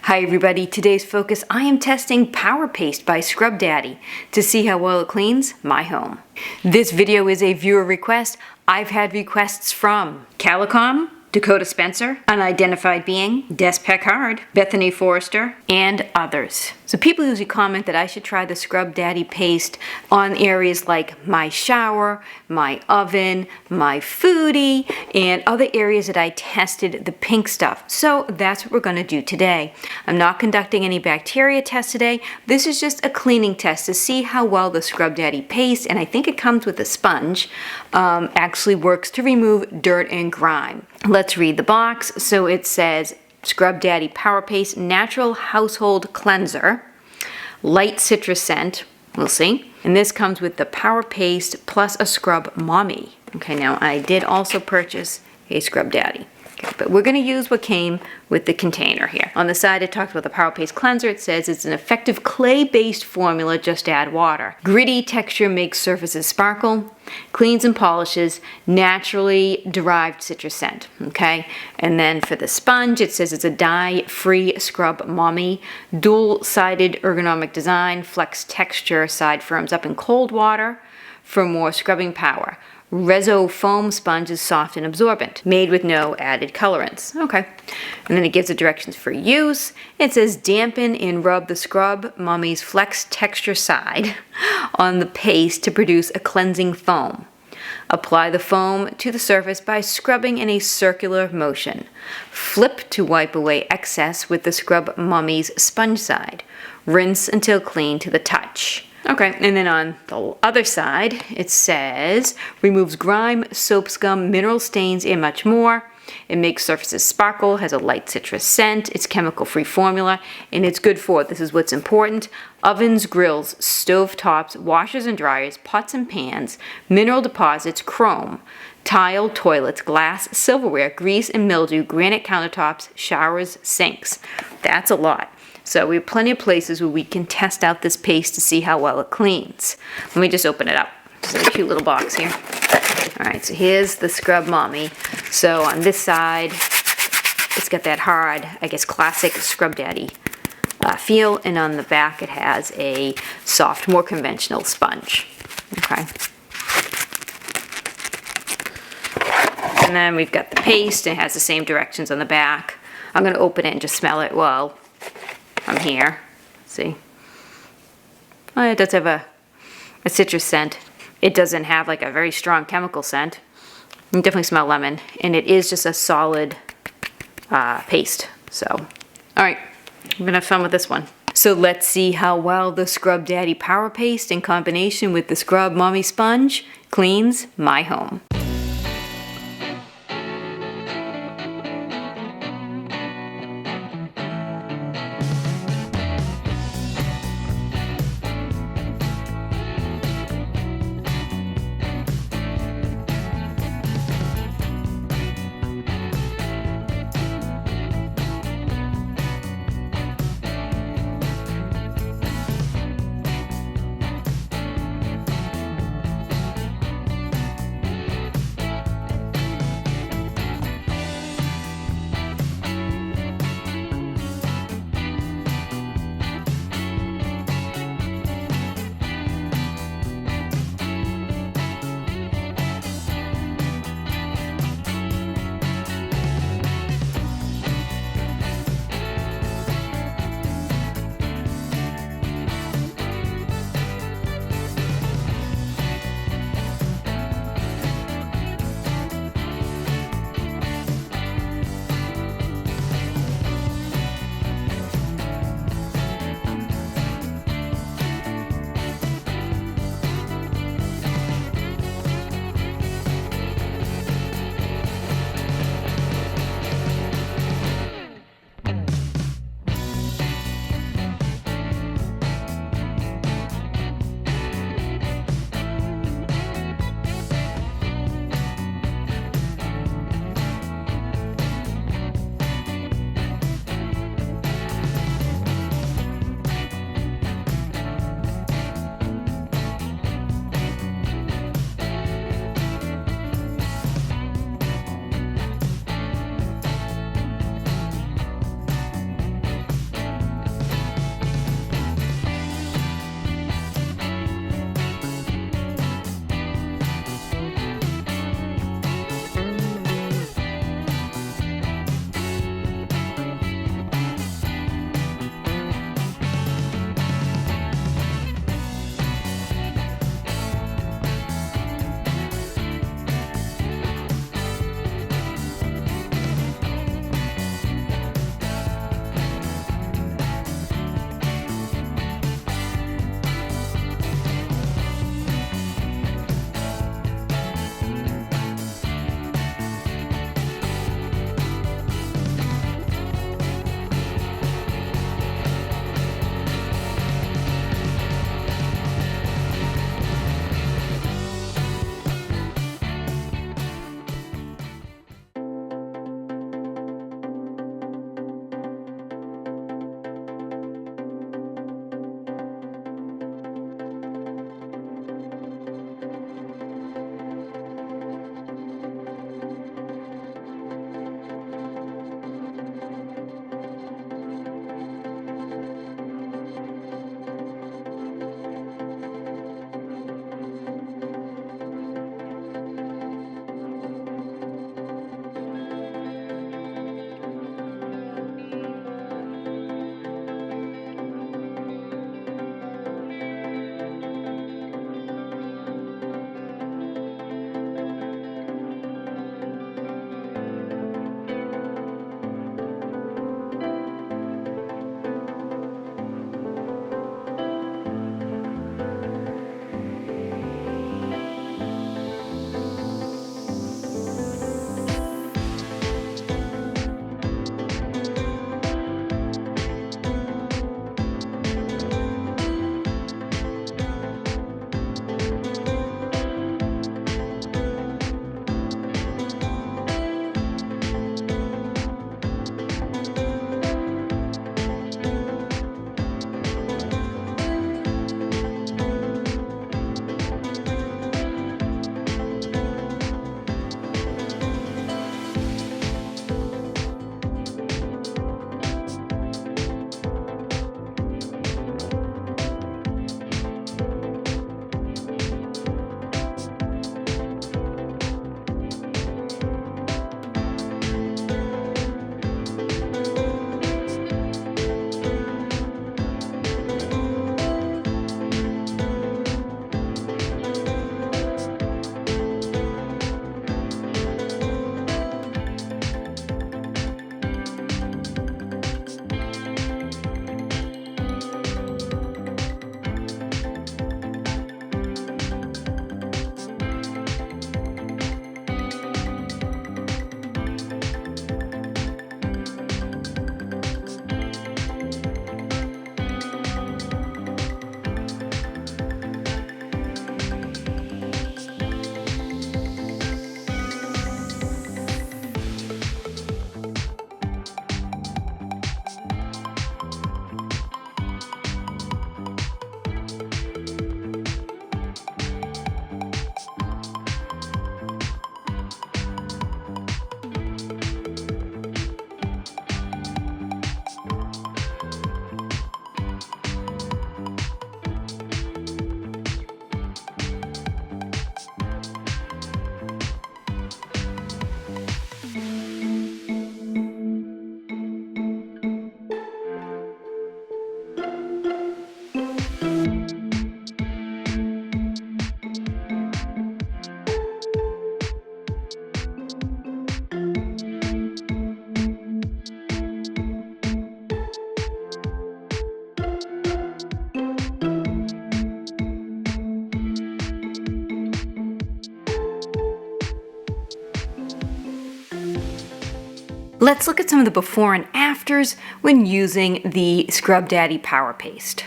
Hi everybody, today's focus, I am testing PowerPaste by Scrub Daddy to see how well it cleans my home. This video is a viewer request. I've had requests from Calicom, Dakota Spencer, Unidentified Being, Des Peckard, Bethany Forrester, and others. So people usually comment that I should try the Scrub Daddy paste on areas like my shower, my oven, my foodie, and other areas that I tested the pink stuff. So that's what we're going to do today. I'm not conducting any bacteria tests today. This is just a cleaning test to see how well the Scrub Daddy paste, and I think it comes with a sponge, actually works to remove dirt and grime. Let's read the box. So it says Scrub Daddy PowerPaste Natural Household Cleanser, light citrus scent, we'll see. And this comes with the PowerPaste plus a Scrub Mommy. Okay, now I did also purchase a Scrub Daddy. Okay, but we're going to use what came with the container here. On the side it talks about the PowerPaste cleanser. It says it's an effective clay-based formula, just add water. Gritty texture makes surfaces sparkle, cleans and polishes, naturally derived citrus scent. Okay, and then for the sponge it says it's a dye-free Scrub Mommy, dual-sided ergonomic design, flex texture, side firms up in cold water for more scrubbing power. Reso foam sponge is soft and absorbent, made with no added colorants. Okay, and then it gives the directions for use. It says dampen and rub the Scrub Mommy's flex texture side on the paste to produce a cleansing foam. Apply the foam to the surface by scrubbing in a circular motion. Flip to wipe away excess with the Scrub Mommy's sponge side. Rinse until clean to the touch. Okay, and then on the other side, it says, removes grime, soap scum, mineral stains, and much more. It makes surfaces sparkle, has a light citrus scent, it's chemical-free formula, and it's good for, this is what's important, ovens, grills, stove tops, washers and dryers, pots and pans, mineral deposits, chrome, tile, toilets, glass, silverware, grease and mildew, granite countertops, showers, sinks. That's a lot. So we have plenty of places where we can test out this paste to see how well it cleans. Let me just open it up. It's a cute little box here. All right, so here's the Scrub Mommy. So on this side, it's got that hard, I guess, classic Scrub Daddy feel, and on the back it has a soft, more conventional sponge. Okay. And then we've got the paste, and it has the same directions on the back. I'm going to open it and just smell it while I'm here. See? Oh, it does have a citrus scent. It doesn't have like a very strong chemical scent. You definitely smell lemon. And it is just a solid paste. So, alright. I'm going to have fun with this one. So let's see how well the Scrub Daddy PowerPaste in combination with the Scrub Mommy sponge cleans my home. Let's look at some of the before and afters when using the Scrub Daddy Power Paste.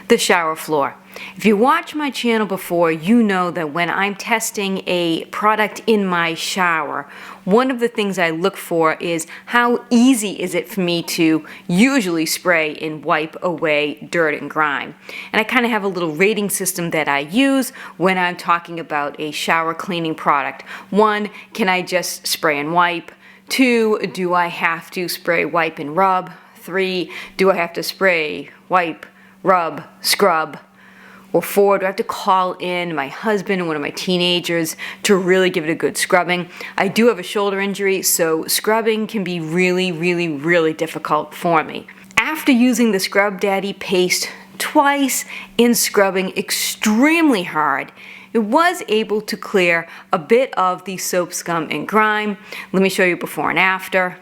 The shower floor. If you watch my channel before, you know that when I'm testing a product in my shower, one of the things I look for is how easy is it for me to usually spray and wipe away dirt and grime. And I kind of have a little rating system that I use when I'm talking about a shower cleaning product. 1, can I just spray and wipe? 2, do I have to spray, wipe, and rub? 3, do I have to spray, wipe, rub, scrub? Or 4, do I have to call in my husband and one of my teenagers to really give it a good scrubbing? I do have a shoulder injury, so scrubbing can be really difficult for me. After using the Scrub Daddy paste twice and scrubbing extremely hard, it was able to clear a bit of the soap scum and grime. Let me show you before and after.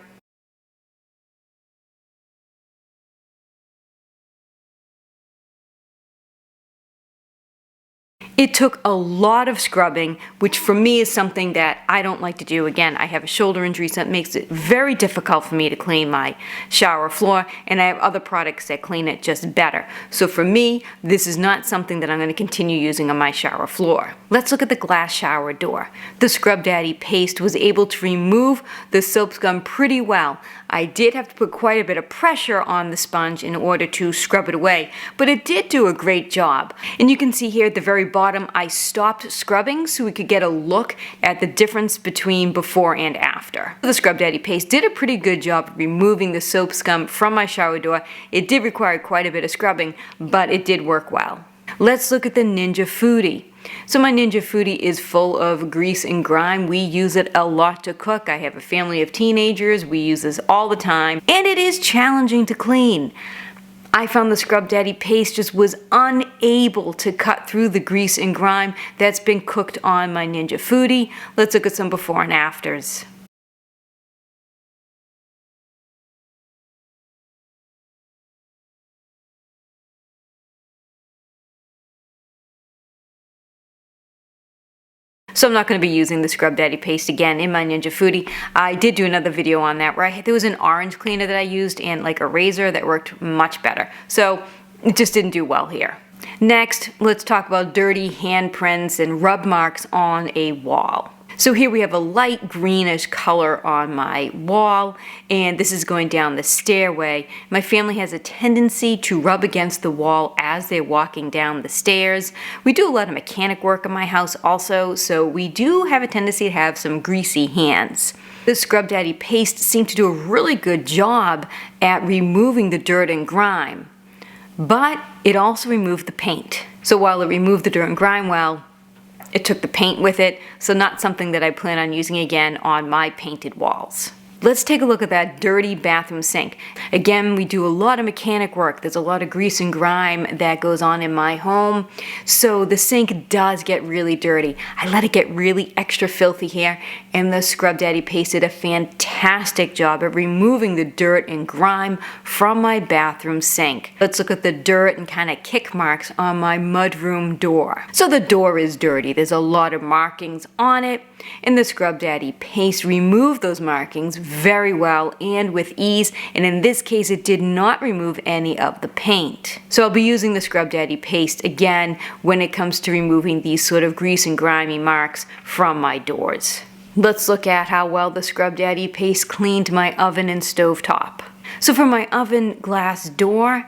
It took a lot of scrubbing, which for me is something that I don't like to do. Again, I have a shoulder injury, so it makes it very difficult for me to clean my shower floor, and I have other products that clean it just better. So for me, this is not something that I'm going to continue using on my shower floor. Let's look at the glass shower door. The Scrub Daddy paste was able to remove the soap scum pretty well. I did have to put quite a bit of pressure on the sponge in order to scrub it away, but it did do a great job. And you can see here at the very bottom, I stopped scrubbing so we could get a look at the difference between before and after. The Scrub Daddy paste did a pretty good job of removing the soap scum from my shower door. It did require quite a bit of scrubbing, but it did work well. Let's look at the Ninja Foodie. So my Ninja Foodie is full of grease and grime. We use it a lot to cook. I have a family of teenagers. We use this all the time, and it is challenging to clean. I found the Scrub Daddy paste just was unable to cut through the grease and grime that's been cooked on my Ninja Foodie. Let's look at some before and afters. So I'm not going to be using the Scrub Daddy paste again in my Ninja Foodie. I did do another video on that, right? There was an orange cleaner that I used and like a razor that worked much better. So it just didn't do well here. Next, let's talk about dirty handprints and rub marks on a wall. So here we have a light greenish color on my wall, and this is going down the stairway. My family has a tendency to rub against the wall as they're walking down the stairs. We do a lot of mechanic work in my house also, so we do have a tendency to have some greasy hands. The Scrub Daddy paste seemed to do a really good job at removing the dirt and grime, but it also removed the paint. So while it removed the dirt and grime well, it took the paint with it, so not something that I plan on using again on my painted walls. Let's take a look at that dirty bathroom sink. Again, we do a lot of mechanic work. There's a lot of grease and grime that goes on in my home, so the sink does get really dirty. I let it get really extra filthy here, and the Scrub Daddy paste did a fantastic job of removing the dirt and grime from my bathroom sink. Let's look at the dirt and kind of kick marks on my mudroom door. So the door is dirty. There's a lot of markings on it, and the Scrub Daddy paste removed those markings very well and with ease, and in this case it did not remove any of the paint. So I'll be using the Scrub Daddy paste again when it comes to removing these sort of grease and grimy marks from my doors. Let's look at how well the Scrub Daddy paste cleaned my oven and stovetop. So for my oven glass door,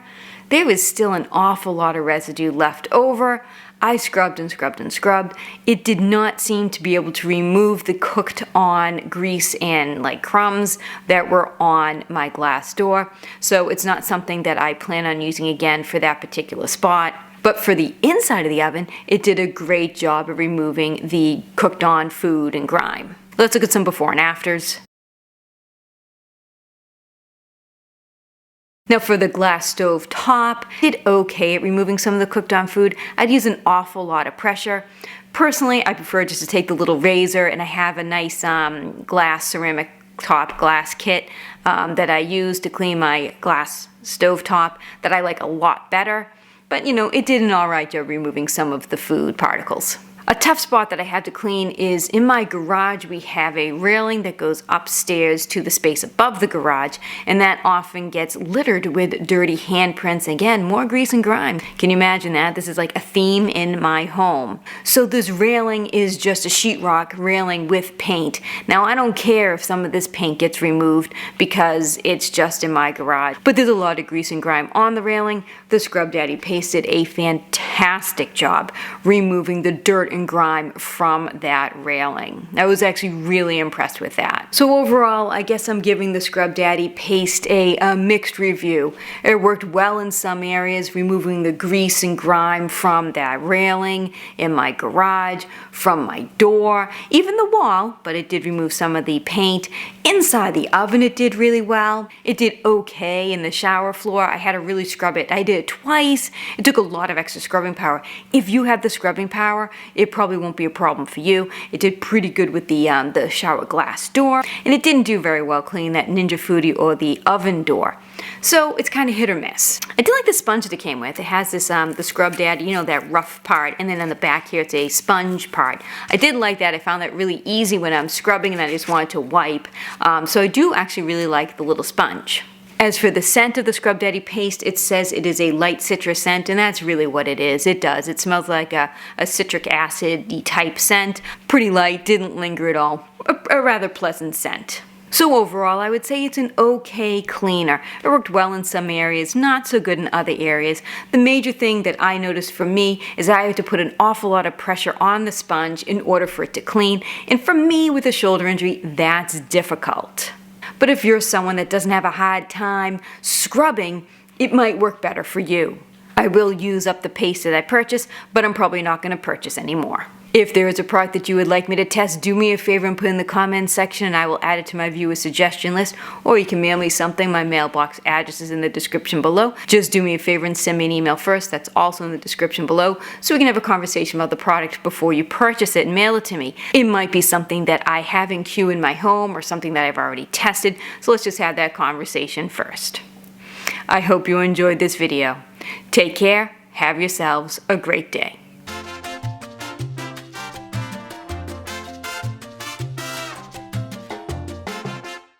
there was still an awful lot of residue left over. I scrubbed and scrubbed and scrubbed. It did not seem to be able to remove the cooked on grease and like crumbs that were on my glass door. So it's not something that I plan on using again for that particular spot. But for the inside of the oven, it did a great job of removing the cooked on food and grime. Let's look at some before and afters. Now for the glass stove top, I did okay at removing some of the cooked on food. I'd use an awful lot of pressure. Personally, I prefer just to take the little razor, and I have a nice glass ceramic top glass kit that I use to clean my glass stove top that I like a lot better. But you know, it did an alright job removing some of the food particles. A tough spot that I had to clean is in my garage. We have a railing that goes upstairs to the space above the garage, and that often gets littered with dirty handprints. Again, more grease and grime. Can you imagine that? This is like a theme in my home. So this railing is just a sheetrock railing with paint. Now I don't care if some of this paint gets removed because it's just in my garage, but there's a lot of grease and grime on the railing. The Scrub Daddy Paste did a fantastic job removing the dirt and grime from that railing. I was actually really impressed with that. So overall, I guess I'm giving the Scrub Daddy Paste a mixed review. It worked well in some areas, removing the grease and grime from that railing, in my garage, from my door, even the wall, but it did remove some of the paint. Inside the oven it did really well. It did okay in the shower floor. I had to really scrub it. I did it twice. It took a lot of extra scrubbing power. If you have the scrubbing power, it probably won't be a problem for you. It did pretty good with the shower glass door, and it didn't do very well cleaning that Ninja Foodi or the oven door. So it's kind of hit or miss. I do like the sponge that it came with. It has this the Scrub Daddy, you know, that rough part, and then on the back here it's a sponge part. I did like that. I found that really easy when I'm scrubbing and I just wanted to wipe. So I do actually really like the little sponge. As for the scent of the Scrub Daddy Paste, it says it is a light citrus scent, and that's really what it is. It does. It smells like a citric acid type scent. Pretty light, didn't linger at all. A rather pleasant scent. So overall, I would say it's an okay cleaner. It worked well in some areas, not so good in other areas. The major thing that I noticed for me is I had to put an awful lot of pressure on the sponge in order for it to clean, and for me with a shoulder injury, that's difficult. But if you're someone that doesn't have a hard time scrubbing, it might work better for you. I will use up the paste that I purchased, but I'm probably not going to purchase any more. If there is a product that you would like me to test, do me a favor and put it in the comments section and I will add it to my viewer suggestion list, or you can mail me something. My mailbox address is in the description below. Just do me a favor and send me an email first. That's also in the description below, so we can have a conversation about the product before you purchase it and mail it to me. It might be something that I have in queue in my home or something that I've already tested, so let's just have that conversation first. I hope you enjoyed this video. Take care. Have yourselves a great day.